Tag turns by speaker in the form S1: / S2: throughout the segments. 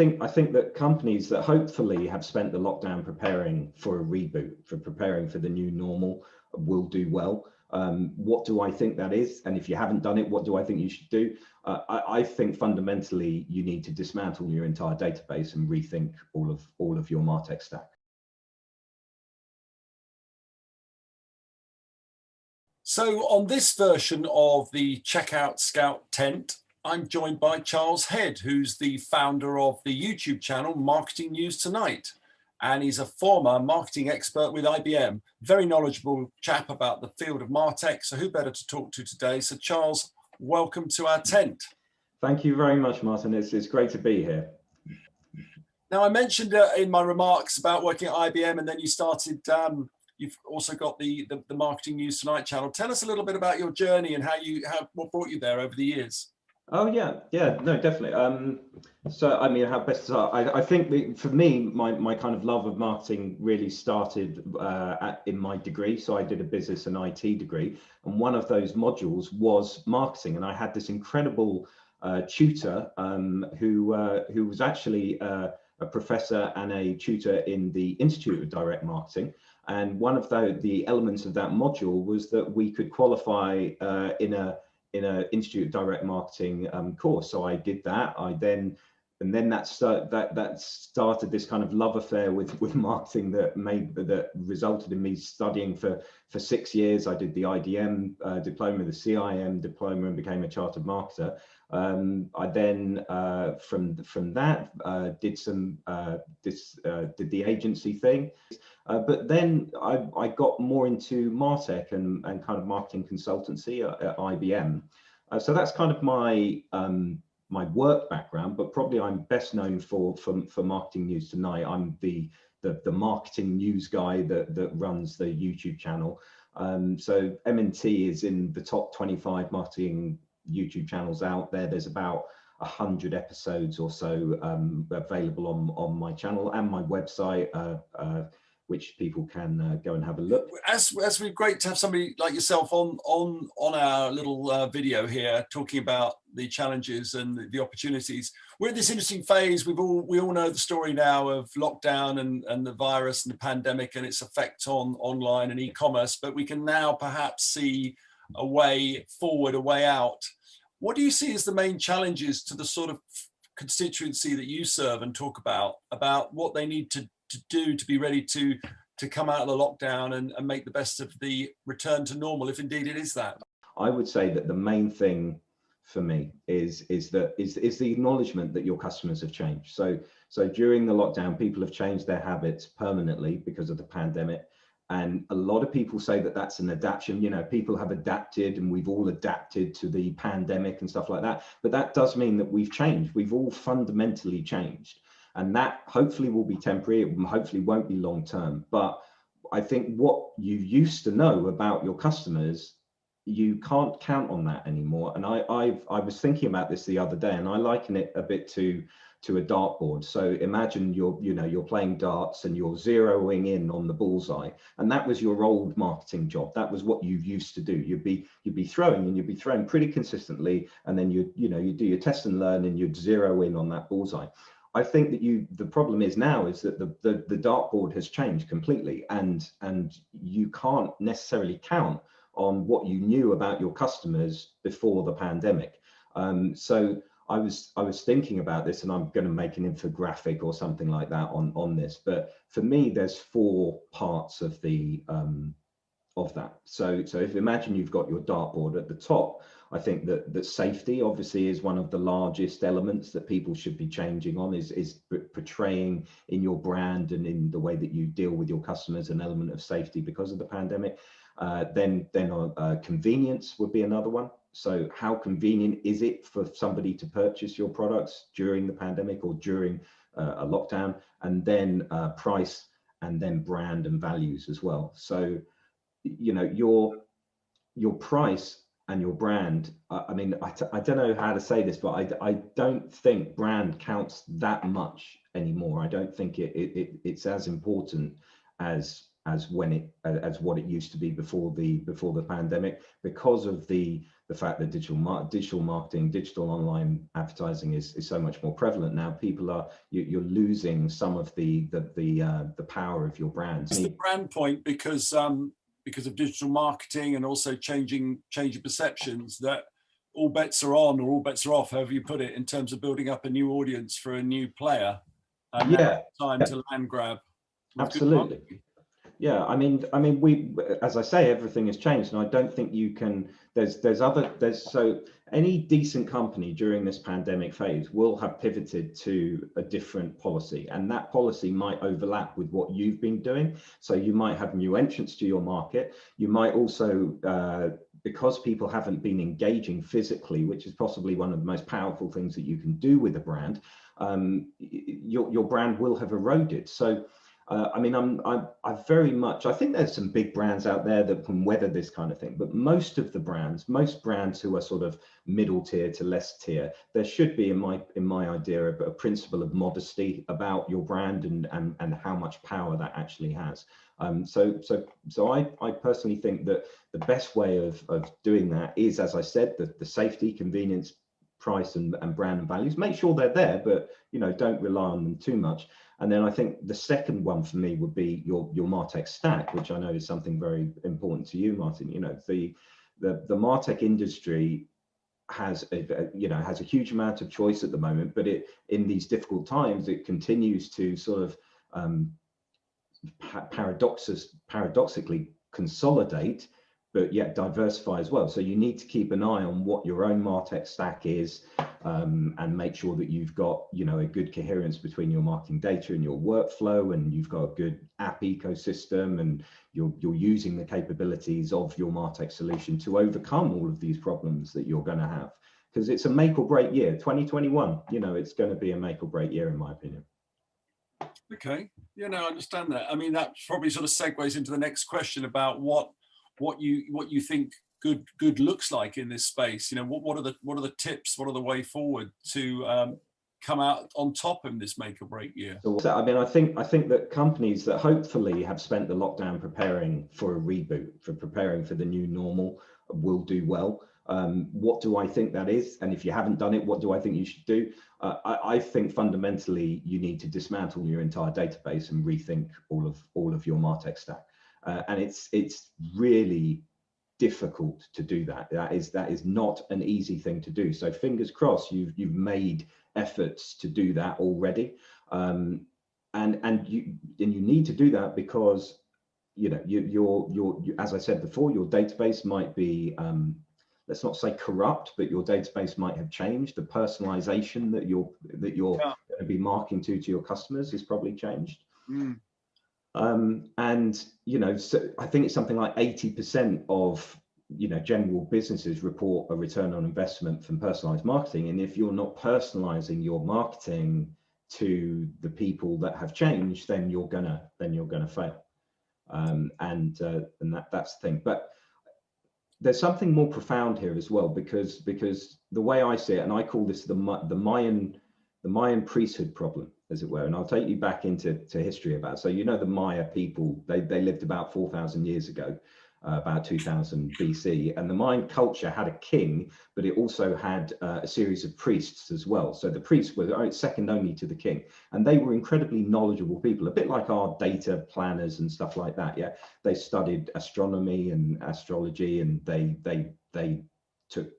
S1: I think that companies that hopefully have spent the lockdown preparing for a reboot, for preparing for the new normal, will do well. What do I think that is? And if you haven't done it, what do I think you should do? I think fundamentally you need to dismantle your entire database and rethink all of your MarTech stack.
S2: So on this version of the CheckoutScout tent, I'm joined by Charles Head, who's the founder of the YouTube channel Marketing News Tonight. And he's a former marketing expert with IBM, very knowledgeable chap about the field of MarTech. So who better to talk to today? So Charles, welcome to our tent.
S1: Thank you very much, Martin. It's great to be here.
S2: Now, I mentioned in my remarks about working at IBM, and then you started, you've also got the Marketing News Tonight channel. Tell us a little bit about your journey and what brought you there over the years.
S1: Oh yeah, no, definitely. So I mean, how best to start? I think for me, my kind of love of marketing really started in my degree. So I did a business and IT degree, and one of those modules was marketing. And I had this incredible tutor who was actually a professor and a tutor in the Institute of Direct Marketing. And one of the elements of that module was that we could qualify in an Institute of Direct Marketing course. So I did that. And then that started this kind of love affair with marketing that resulted in me studying for 6 years. I did the IDM diploma, the CIM diploma, and became a chartered marketer. I then from that did the agency thing, but then I got more into MarTech and kind of marketing consultancy at IBM. So that's kind of my work background, but probably I'm best known for Marketing News Tonight. I'm the marketing news guy that runs the YouTube channel. So M&T is in the top 25 marketing YouTube channels out there. There's about 100 episodes or so available on my channel and my website, which people can go and have a look.
S2: As we're great to have somebody like yourself on our little video here talking about the challenges and the opportunities. We're in this interesting phase. We all know the story now of lockdown and the virus and the pandemic and its effect on online and e-commerce, but we can now perhaps see a way forward, a way out. What do you see as the main challenges to the sort of constituency that you serve and talk about what they need to do to be ready to come out of the lockdown and make the best of the return to normal, if indeed it is that?
S1: I would say that the main thing for me is the acknowledgement that your customers have changed. So during the lockdown, people have changed their habits permanently because of the pandemic. And a lot of people say that that's an adaptation. You know, people have adapted and we've all adapted to the pandemic and stuff like that. But that does mean that we've changed. We've all fundamentally changed. And that hopefully will be temporary. It hopefully won't be long term. But I think what you used to know about your customers, you can't count on that anymore. And I was thinking about this the other day, and I liken it a bit to a dartboard. So imagine you're playing darts and you're zeroing in on the bullseye, and that was your old marketing job. That was what you used to do. You'd be throwing, and you'd be throwing pretty consistently, and then you do your test and learn, and you'd zero in on that bullseye. I think that the problem is now is that the dartboard has changed completely, and you can't necessarily count on what you knew about your customers before the pandemic. So I was thinking about this, and I'm going to make an infographic or something like that on this. But for me, there's 4 parts of that. So if imagine you've got your dartboard at the top, I think that safety obviously is one of the largest elements that people should be changing on, is portraying in your brand and in the way that you deal with your customers an element of safety because of the pandemic. Then convenience would be another one. So how convenient is it for somebody to purchase your products during the pandemic or during a lockdown? And then price, and then brand and values as well. So your price and your brand, I mean, I don't know how to say this, but I don't think brand counts that much anymore. I don't think it's as important as as what it used to be before the pandemic, because of the fact that digital marketing, digital online advertising is so much more prevalent now. You're losing some of the power of your brand.
S2: It's the brand point because of digital marketing and also changing perceptions, that all bets are on or all bets are off, however you put it, in terms of building up a new audience for a new player. And time to land grab.
S1: Absolutely. Yeah, I mean, we, as I say, everything has changed, and I don't think you can. So any decent company during this pandemic phase will have pivoted to a different policy, and that policy might overlap with what you've been doing. So you might have new entrants to your market. You might also, because people haven't been engaging physically, which is possibly one of the most powerful things that you can do with a brand, your brand will have eroded. So. I mean, I think there's some big brands out there that can weather this kind of thing, but most brands who are sort of middle tier to less tier, there should be, in my idea, a principle of modesty about your brand and how much power that actually has. So I personally think that the best way of doing that is, as I said, the safety, convenience, price and brand and values. Make sure they're there, but don't rely on them too much. And then I think the second one for me would be your MarTech stack, which I know is something very important to you, Martin. The MarTech industry has a huge amount of choice at the moment, but in these difficult times, it continues to sort of paradoxically consolidate, but yet diversify as well. So you need to keep an eye on what your own MarTech stack is, and make sure that you've got a good coherence between your marketing data and your workflow, and you've got a good app ecosystem, and you're using the capabilities of your MarTech solution to overcome all of these problems that you're going to have. Because it's a make or break year. 2021, it's going to be a make or break year, in my opinion.
S2: Okay, I understand that. I mean, that probably sort of segues into the next question about what you think good looks like in this space. What are the tips? What are the way forward to come out on top in this make or break year?
S1: So, I mean, I think that companies that hopefully have spent the lockdown preparing for a reboot, for preparing for the new normal, will do well. What do I think that is? And if you haven't done it, what do I think you should do? I think fundamentally you need to dismantle your entire database and rethink all of your MarTech stack. And it's really difficult to do that. That is not an easy thing to do. So fingers crossed, you've made efforts to do that already, and you need to do that because you as I said before, your database might be let's not say corrupt, but your database might have changed. The personalization that you're going to be marketing to your customers is probably changed. And so I think it's something like 80% of general businesses report a return on investment from personalized marketing, and if you're not personalizing your marketing to the people that have changed, then you're gonna fail. And that's the thing. But there's something more profound here as well, because the way I see it, and I call this the Mayan priesthood problem, as it were, and I'll take you back into history about it. So the Maya people, they lived about 4,000 years ago, about 2000 BC, and the Mayan culture had a king, but it also had a series of priests as well. So the priests were second only to the king, and they were incredibly knowledgeable people, a bit like our data planners and stuff like that. Yeah, they studied astronomy and astrology, and they took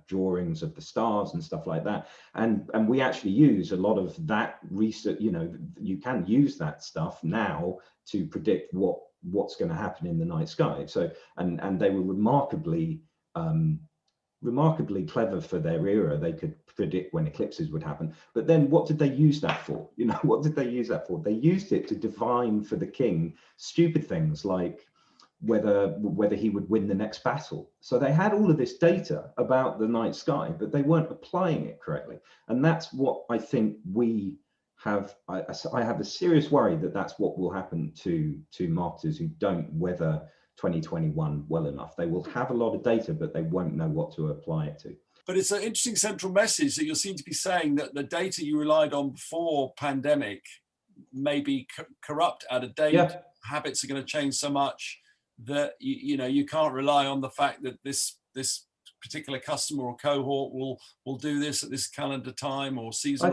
S1: drawings of the stars and stuff like that, and we actually use a lot of that research. You can use that stuff now to predict what's going to happen in the night sky. So and they were remarkably clever for their era. They could predict when eclipses would happen. But then what did they use that for? What did they use that for? They used it to divine for the king stupid things like whether he would win the next battle. So they had all of this data about the night sky, but they weren't applying it correctly. And that's what I think we have. I have a serious worry that that's what will happen to marketers who don't weather 2021 well enough. They will have a lot of data, but they won't know what to apply it to.
S2: But it's an interesting central message that you seem to be saying, that the data you relied on before pandemic may be corrupt, out of date, habits are going to change so much that you can't rely on the fact that this particular customer or cohort will do this at this calendar time or season,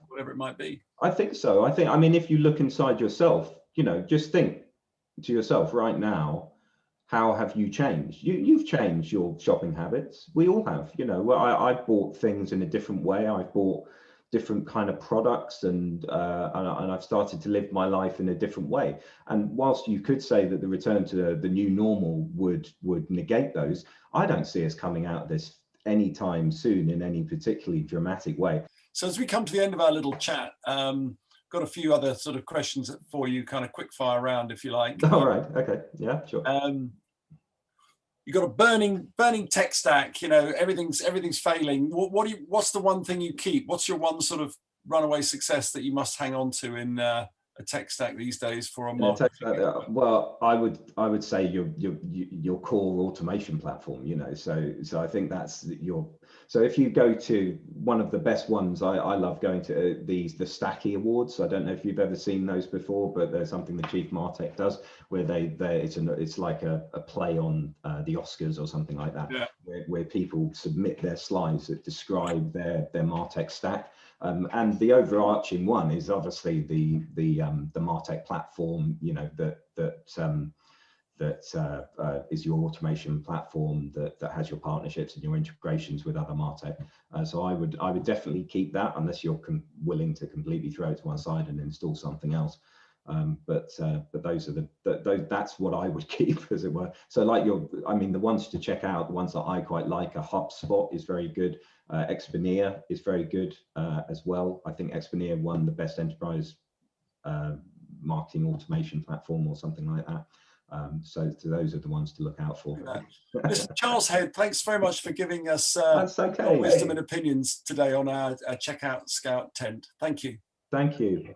S2: whatever it might be.
S1: I think so. I mean, if you look inside yourself, just think to yourself right now, how have you changed? You've changed your shopping habits. We all have. I bought things in a different way. I've bought different kind of products, and I've started to live my life in a different way. And whilst you could say that the return to the new normal would negate those, I don't see us coming out of this anytime soon in any particularly dramatic way.
S2: So as we come to the end of our little chat, got a few other sort of questions for you, kind of quick fire round, if you like.
S1: All right. Okay. Yeah, sure.
S2: You've got a burning tech stack, everything's failing. What's the one thing you keep? What's your one sort of runaway success that you must hang on to in a tech stack these days for a market?
S1: Well, I would say your core automation platform, so I think that's so if you go to one of the best ones, I love going to the Stacky Awards. I don't know if you've ever seen those before, but there's something the Chief Martech does where it's like a play on the Oscars or something like that,
S2: yeah.
S1: where people submit their slides that describe their Martech stack. And the overarching one is obviously the Martech platform, that is your automation platform that has your partnerships and your integrations with other Martech. So I would definitely keep that, unless you're willing to completely throw it to one side and install something else. But those are that's what I would keep, as it were. So the ones to check out, the ones that I quite like, HubSpot is very good. ex-IBMer is very good as well. I think ex-IBMer won the best enterprise marketing automation platform or something like that. So those are the ones to look out for.
S2: Mr. Charles Head, thanks very much for giving us
S1: That's okay.
S2: wisdom and opinions today on our CheckoutScout tent. Thank you.
S1: Thank you.